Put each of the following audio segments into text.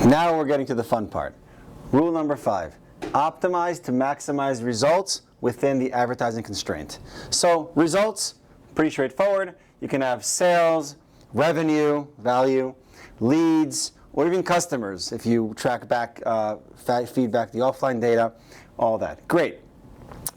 Now we're getting to the fun part. Rule number 5, optimize to maximize results within the advertising constraint. So results, pretty straightforward. You can have sales, revenue, value, leads, or even customers if you track back feedback, the offline data, all that. Great.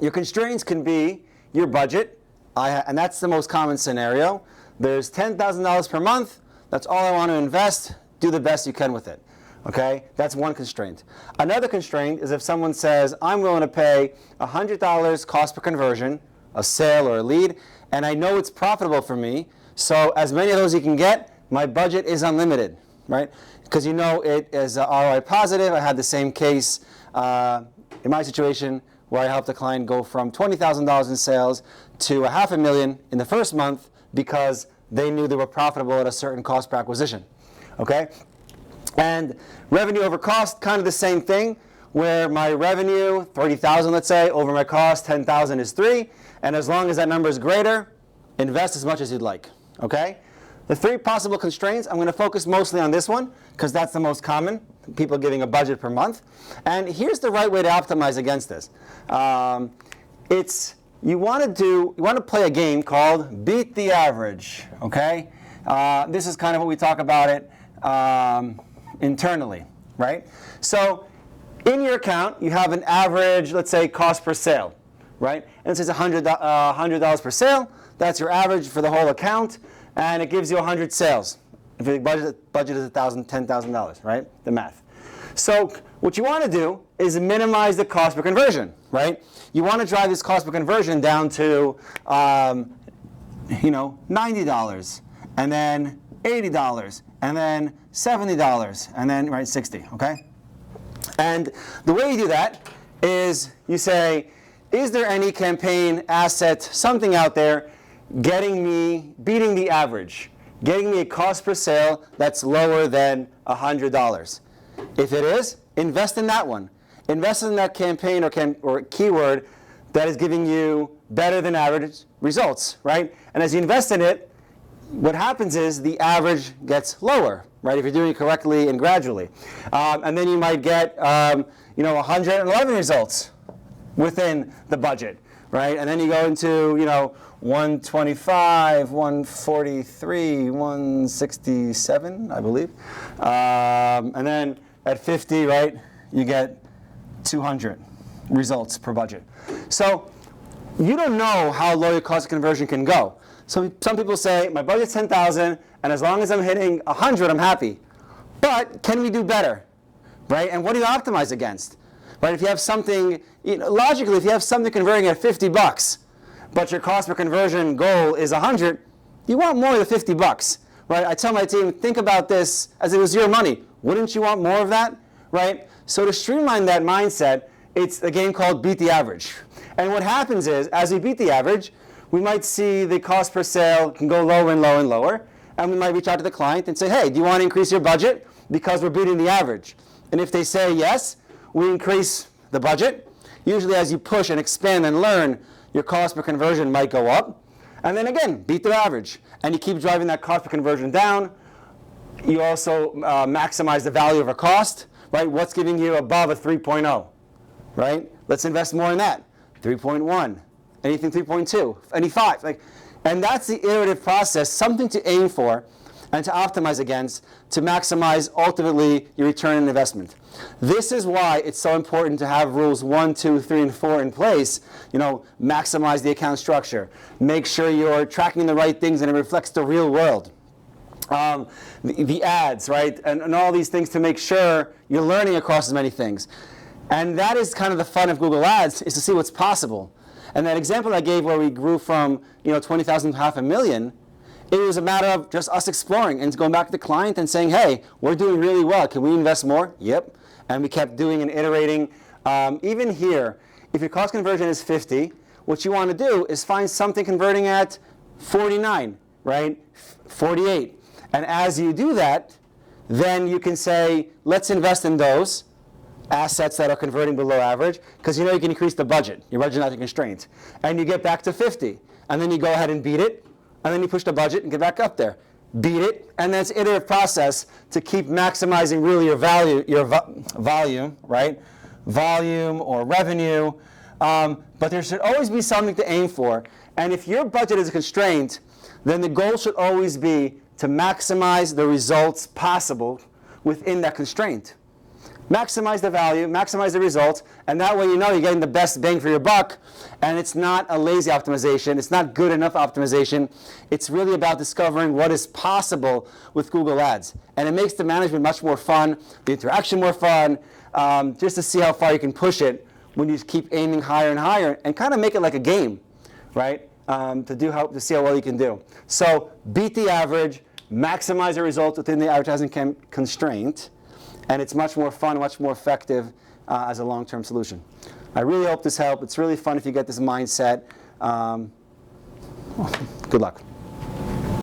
Your constraints can be your budget, and that's the most common scenario. There's $10,000 per month. That's all I want to invest. Do the best you can with it. Okay? That's one constraint. Another constraint is if someone says, I'm willing to pay $100 cost per conversion, a sale or a lead, and I know it's profitable for me, so as many of those you can get, my budget is unlimited, right? Because you know it is ROI positive. I had the same case in my situation where I helped a client go from $20,000 in sales to $500,000 in the first month because they knew they were profitable at a certain cost per acquisition. Okay? And revenue over cost, kind of the same thing, where my revenue, $30,000 let's say, over my cost, $10,000 is 3, and as long as that number is greater, invest as much as you'd like. Okay? The 3 possible constraints, I'm going to focus mostly on this one because that's the most common, people giving a budget per month. And here's the right way to optimize against this. You want to play a game called Beat the Average. Okay? This is kind of what we talk about it internally, right? So in your account, you have an average, let's say, cost per sale, right? And it says $100 per sale. That's your average for the whole account, and it gives you 100 sales. If your budget is $10,000, right? The math. So what you want to do is minimize the cost per conversion, right? You want to drive this cost per conversion down to, $90, and then $80, and then $70, and then right 60. Okay. And the way you do that is you say, is there any campaign, asset, something out there beating the average, getting me a cost per sale that's lower than $100? If it is, invest in that one. Invest in that campaign or keyword that is giving you better than average results, right? And as you invest in it, what happens is the average gets lower, right? If you're doing it correctly and gradually. And then you might get 111 results within the budget, right? And then you go into 125, 143, 167, I believe. And then at 50, right, you get 200 results per budget. So you don't know how low your cost of conversion can go. So some people say, my budget's $10,000, and as long as I'm hitting 100, I'm happy. But can we do better, right? And what do you optimize against? Right? If you have something, logically, if you have something converting at $50, but your cost per conversion goal is 100, you want more than $50, right? I tell my team, think about this as it was your money. Wouldn't you want more of that, right? So to streamline that mindset, it's a game called Beat the Average. And what happens is, as we beat the average, we might see the cost per sale can go lower and lower and lower, and we might reach out to the client and say, hey, do you want to increase your budget because we're beating the average? And if they say yes, we increase the budget. Usually as you push and expand and learn, your cost per conversion might go up. And then again, beat the average. And you keep driving that cost per conversion down. You also maximize the value of a cost, right? What's giving you above a 3.0, right? Let's invest more in that. 3.1. Anything 3.2, any 5. And that's the iterative process, something to aim for and to optimize against to maximize, ultimately, your return on investment. This is why it's so important to have rules 1, 2, 3, and 4 in place. Maximize the account structure. Make sure you're tracking the right things and it reflects the real world. The ads, right? And all these things to make sure you're learning across as many things. And that is kind of the fun of Google Ads, is to see what's possible. And that example I gave where we grew from 20,000 to $500,000, it was a matter of just us exploring and going back to the client and saying, hey, we're doing really well. Can we invest more? Yep. And we kept doing and iterating. Even here, if your cost conversion is 50, what you want to do is find something converting at 49, right? 48. And as you do that, then you can say, let's invest in those assets that are converting below average, because you can increase the budget. Your budget is not a constraint. And you get back to 50. And then you go ahead and beat it, and then you push the budget and get back up there. beat it, and then it's an iterative process to keep maximizing really your value, volume, right? Volume or revenue, but there should always be something to aim for. And if your budget is a constraint, then the goal should always be to maximize the results possible within that constraint. Maximize the value, maximize the results, and that way you know you're getting the best bang for your buck, and it's not a lazy optimization, it's not good enough optimization, it's really about discovering what is possible with Google Ads. And it makes the management much more fun, the interaction more fun, just to see how far you can push it when you keep aiming higher and higher, and kind of make it like a game, right? To see how well you can do. So beat the average, maximize the results within the advertising constraint, and it's much more fun, much more effective as a long-term solution. I really hope this helped. It's really fun if you get this mindset. Good luck.